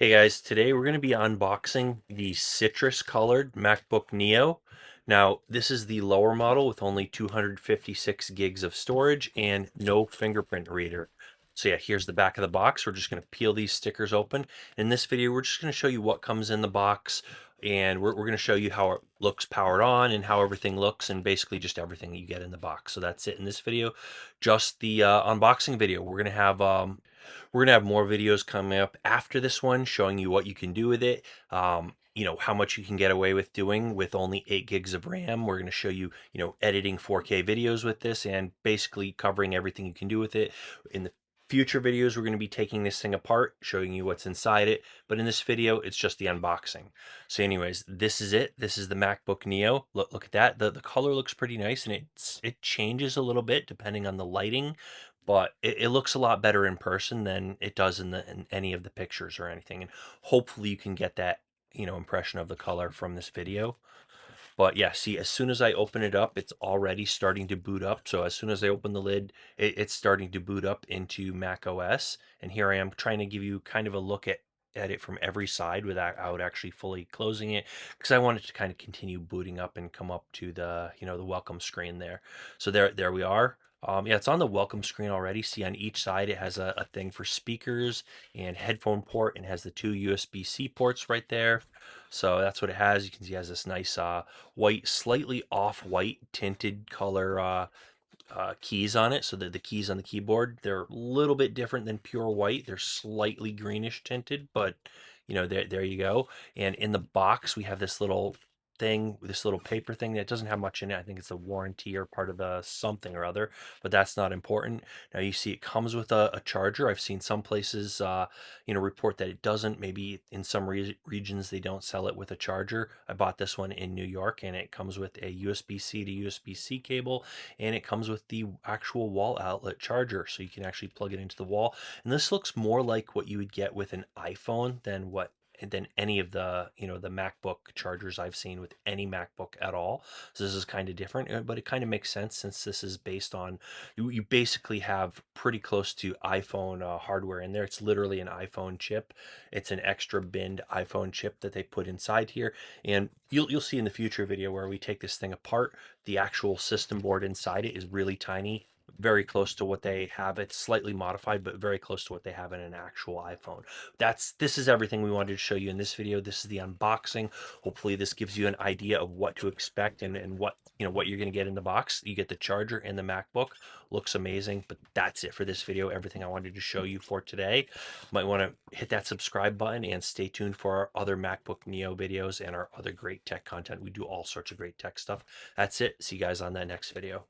Hey guys, today we're going to be unboxing the citrus colored MacBook Neo. Now, this is the lower model with only 256 gigs of storage and no fingerprint reader. So yeah, here's the back of the box. We're just going to peel these stickers open. In this video, we're just going to show you what comes in the box, and we're going to show you how it looks powered on and how everything looks, and basically just everything you get in the box. So that's it in this video, just the unboxing video. We're gonna have more videos coming up after this one showing you what you can do with it. How much you can get away with doing with only 8 gigs of RAM. We're going to show you, editing 4K videos with this and basically covering everything you can do with it. In the future videos, we're going to be taking this thing apart, showing you what's inside it. But in this video, it's just the unboxing. So anyways, this is it. This is the MacBook Neo. Look at that. The color looks pretty nice, and it changes a little bit depending on the lighting, but it looks a lot better in person than it does in any of the pictures or anything. And hopefully you can get that, impression of the color from this video. But yeah, see, as soon as I open it up, it's already starting to boot up. So as soon as I open the lid, it's starting to boot up into Mac OS. And here I am trying to give you kind of a look at it from every side without actually fully closing it, because I wanted to kind of continue booting up and come up to the welcome screen there. So there we are. Yeah, it's on the welcome screen already. See, on each side it has a thing for speakers and headphone port, and has the two USB-C ports right there. So that's what it has. You can see it has this nice white, slightly off-white tinted color keys on it. So that the keys on the keyboard, they're a little bit different than pure white. They're slightly greenish tinted, but there you go. And in the box, we have this little paper thing that doesn't have much in it. I think it's a warranty or part of the something or other, but that's not important. Now you see it comes with a charger. I've seen some places, report that it doesn't. Maybe in some regions they don't sell it with a charger. I bought this one in New York, and it comes with a USB-C to USB-C cable, and it comes with the actual wall outlet charger, so you can actually plug it into the wall. And this looks more like what you would get with an iPhone than any of the MacBook chargers I've seen with any MacBook at all. So this is kind of different, but it kind of makes sense since this is based on, you basically have pretty close to iPhone hardware in there. It's literally an iPhone chip. It's an extra binned iPhone chip that they put inside here, and you'll see in the future video where we take this thing apart. The actual system board inside it is really tiny, very close to what they have. It's slightly modified, but very close to what they have in an actual iPhone. This is everything we wanted to show you in this video. This is the unboxing. Hopefully this gives you an idea of what to expect, and what you're going to get in the box. You get the charger and the MacBook. Looks amazing. But that's it for this video. Everything I wanted to show you for today. Might want to hit that subscribe button and stay tuned for our other MacBook Neo videos and our other great tech content. We do all sorts of great tech stuff. That's it. See you guys on that next video.